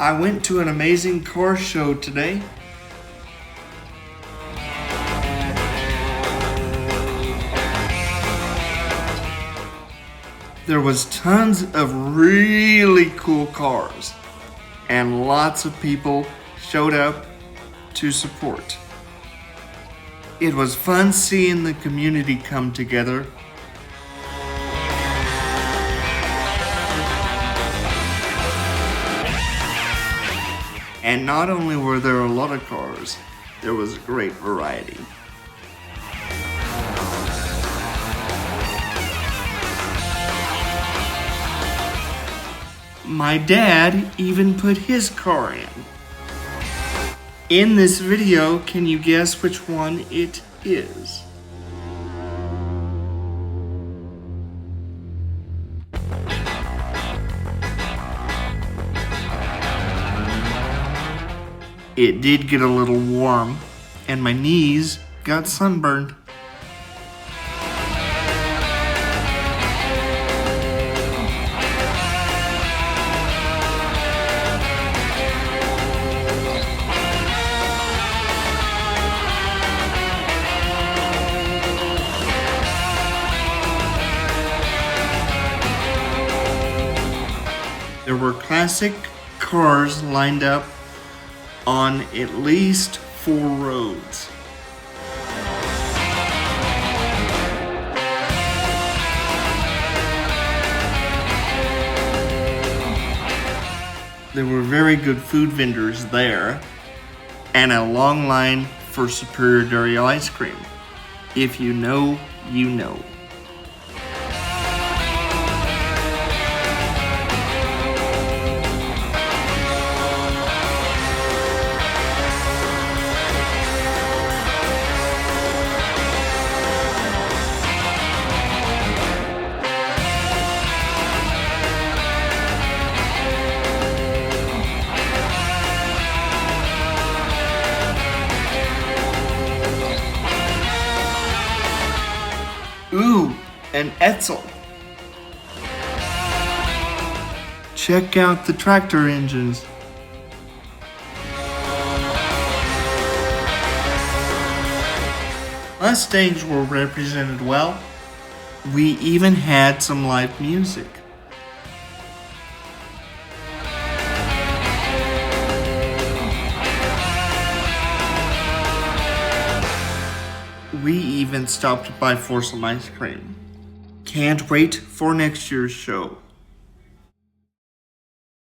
I went to an amazing car show today. There was tons of really cool cars, and lots of people showed up to support. It was fun seeing the community come together. And not only were there a lot of cars, there was a great variety. My dad even put his car in. In this video, can you guess which one it is? It did get a little warm, and my knees got sunburned. There were classic cars lined up on at least 4 roads. There were very good food vendors there, and a long line for Superior Dairy ice cream. If you know, you know. Ooh, an Etzel. Check out the tractor engines. Mustangs were represented well. We even had some live music. We even stopped by for some ice cream. Can't wait for next year's show.